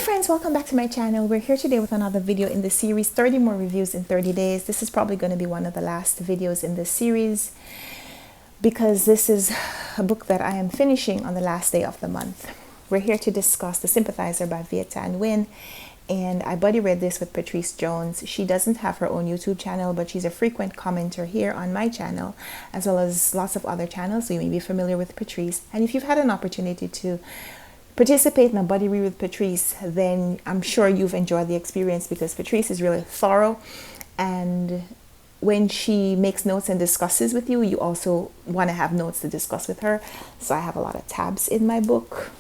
friends, welcome back to my channel. We're here today with another video in the series 30 more reviews in 30 days. This is probably going to be one of the last videos in this series because this is a book that I am finishing on the last day of the month. We're here to discuss The Sympathizer by Viet Thanh Nguyen, and I buddy read this with Patrice Jones. She doesn't have her own YouTube channel, but she's a frequent commenter here on my channel as well as lots of other channels, so you may be familiar with Patrice. And if you've had an opportunity to participate in a buddy read with Patrice, then I'm sure you've enjoyed the experience because Patrice is really thorough, and when she makes notes and discusses with you, you also want to have notes to discuss with her. So I have a lot of tabs in my book.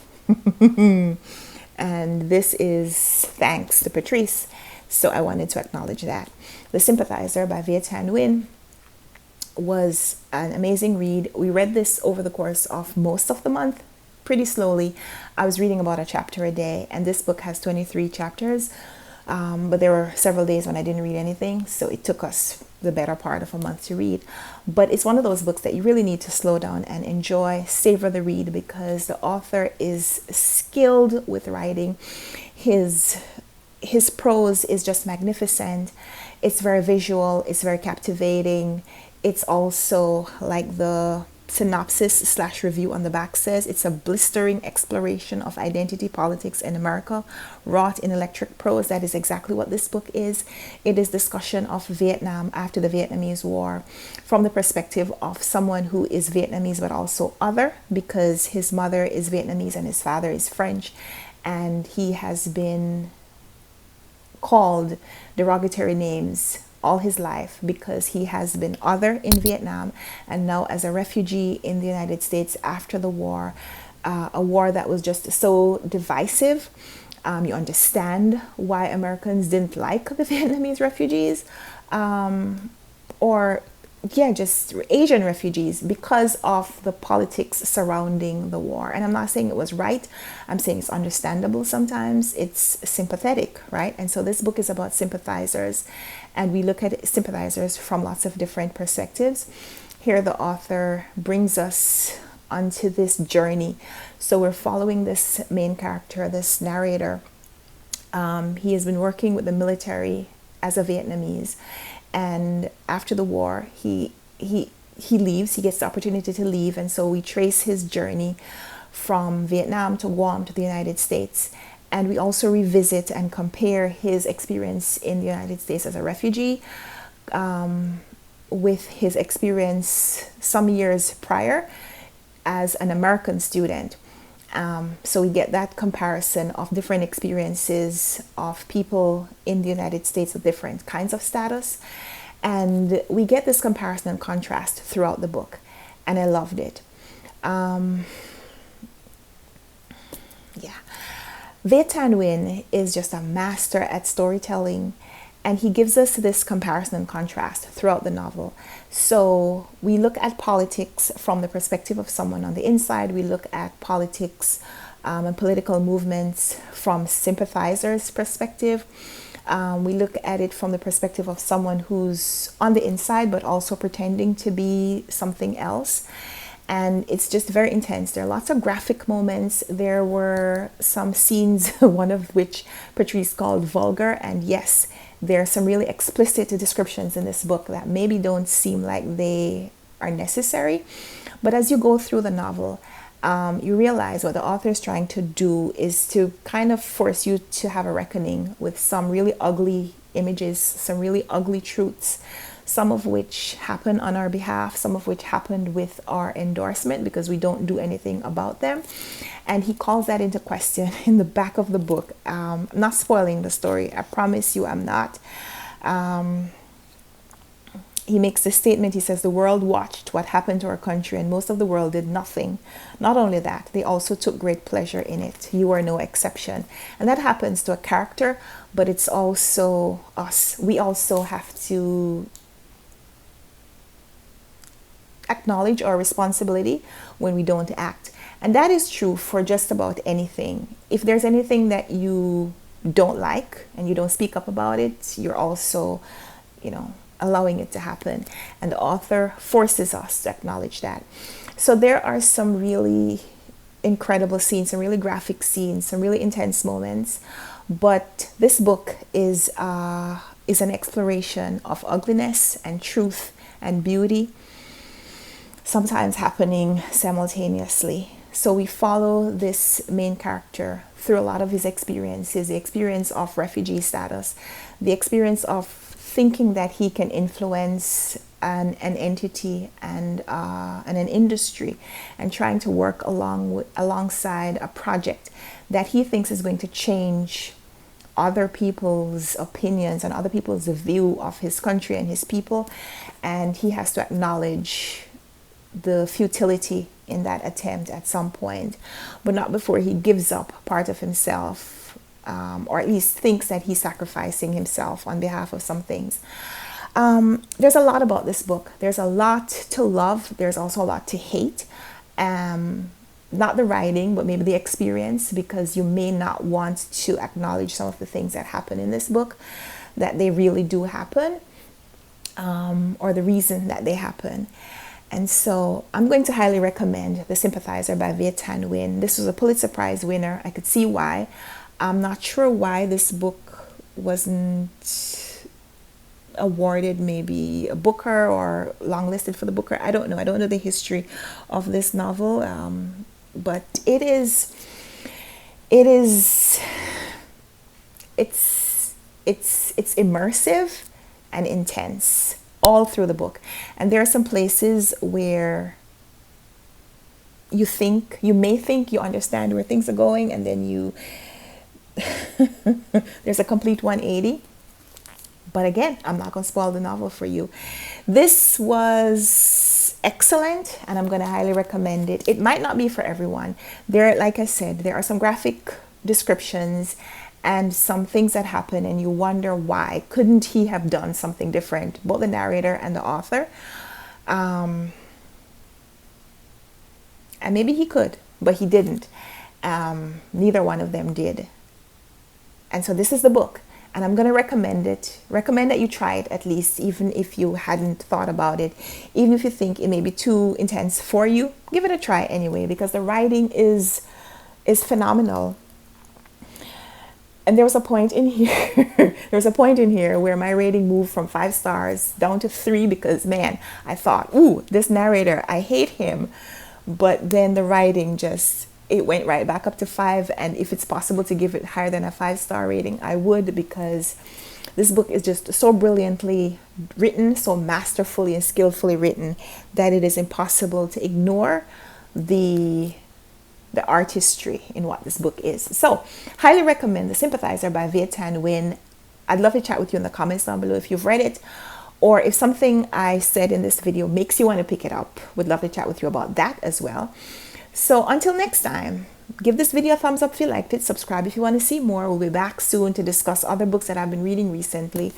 And this is thanks to Patrice, so I wanted to acknowledge that. The Sympathizer by Viet Thanh Nguyen was an amazing read. We read this over the course of most of the month, pretty slowly. I was reading about a chapter a day, and this book has 23 chapters, but there were several days when I didn't read anything, so it took us the better part of a month to read. But it's one of those books that you really need to slow down and enjoy, savor the read, because the author is skilled with writing. His prose is just magnificent. It's very visual, it's very captivating. It's also, like the synopsis / review on the back says, it's a blistering exploration of identity politics in America, wrought in electric prose. That is exactly what this book is. It is discussion of Vietnam after the Vietnamese War from the perspective of someone who is Vietnamese but also other, because his mother is Vietnamese and his father is French, and he has been called derogatory names all his life because he has been other in Vietnam, and now as a refugee in the United States after the war, a war that was just so divisive. You understand why Americans didn't like the Vietnamese refugees, or just Asian refugees, because of the politics surrounding the war. And I'm not saying it was right. I'm saying it's understandable sometimes. It's sympathetic, right? And so this book is about sympathizers, and we look at sympathizers from lots of different perspectives. Here the author brings us onto this journey. So we're following this main character, this narrator. He has been working with the military as a Vietnamese, and after the war he leaves. He gets the opportunity to leave, and so we trace his journey from Vietnam to Guam to the United States. And we also revisit and compare his experience in the United States as a refugee with his experience some years prior as an American student. So we get that comparison of different experiences of people in the United States with different kinds of status. And we get this comparison and contrast throughout the book. And I loved it. Viet Thanh Nguyen is just a master at storytelling, and he gives us this comparison and contrast throughout the novel. So we look at politics from the perspective of someone on the inside. We look at politics and political movements from sympathizers' perspective. We look at it from the perspective of someone who's on the inside but also pretending to be something else. And it's just very intense. There are lots of graphic moments. There were some scenes, one of which Patrice called vulgar. And yes, there are some really explicit descriptions in this book that maybe don't seem like they are necessary. But as you go through the novel, you realize what the author is trying to do is to kind of force you to have a reckoning with some really ugly images, some really ugly truths, some of which happen on our behalf, some of which happened with our endorsement because we don't do anything about them. And he calls that into question in the back of the book. I'm not spoiling the story. I promise you I'm not. He makes this statement. He says, the world watched what happened to our country, and most of the world did nothing. Not only that, they also took great pleasure in it. You are no exception. And that happens to a character, but it's also us. We also have to acknowledge our responsibility when we don't act. And that is true for just about anything. If there's anything that you don't like and you don't speak up about it, you're also, allowing it to happen. And the author forces us to acknowledge that. So there are some really incredible scenes, some really graphic scenes, some really intense moments. But this book is an exploration of ugliness and truth and beauty, sometimes happening simultaneously. So we follow this main character through a lot of his experiences, the experience of refugee status, the experience of thinking that he can influence an entity and an industry, and trying to work alongside a project that he thinks is going to change other people's opinions and other people's view of his country and his people. And he has to acknowledge the futility in that attempt at some point, but not before he gives up part of himself, or at least thinks that he's sacrificing himself on behalf of some things. There's a lot about this book. There's a lot to love. There's also a lot to hate. Not the writing, but maybe the experience, because you may not want to acknowledge some of the things that happen in this book, that they really do happen, or the reason that they happen. And so I'm going to highly recommend The Sympathizer by Viet Thanh Nguyen. This was a Pulitzer Prize winner. I could see why. I'm not sure why this book wasn't awarded maybe a Booker or longlisted for the Booker. I don't know. I don't know the history of this novel, but it's immersive and intense all through the book. And there are some places where you may think you understand where things are going, and then there's a complete 180. But again, I'm not going to spoil the novel for you. This was excellent, and I'm going to highly recommend it. It might not be for everyone. Like I said, there are some graphic descriptions and some things that happen, and you wonder why. Couldn't he have done something different? Both the narrator and the author. And maybe he could, but he didn't. Neither one of them did. And so this is the book. And I'm going to recommend it. Recommend that you try it at least, even if you hadn't thought about it. Even if you think it may be too intense for you, give it a try anyway, because the writing is phenomenal. And there was a point in here where my rating moved from 5 stars down to 3, because man, I thought, ooh, this narrator, I hate him. But then the writing it went right back up to 5. And if it's possible to give it higher than a 5-star rating, I would, because this book is just so brilliantly written, so masterfully and skillfully written, that it is impossible to ignore the artistry in what this book is. So highly recommend The Sympathizer by Viet Thanh Nguyen. I'd love to chat with you in the comments down below if you've read it, or if something I said in this video makes you want to pick it up. Would love to chat with you about that as well. So until next time, give this video a thumbs up if you liked it. Subscribe if you want to see more. We'll be back soon to discuss other books that I've been reading recently.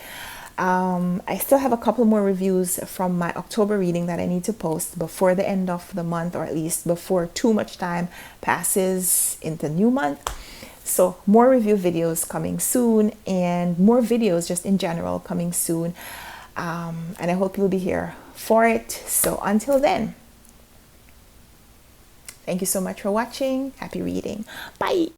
I still have a couple more reviews from my October reading that I need to post before the end of the month, or at least before too much time passes into new month. So more review videos coming soon, and more videos just in general coming soon. And I hope you'll be here for it. So until then, thank you so much for watching. Happy reading. Bye.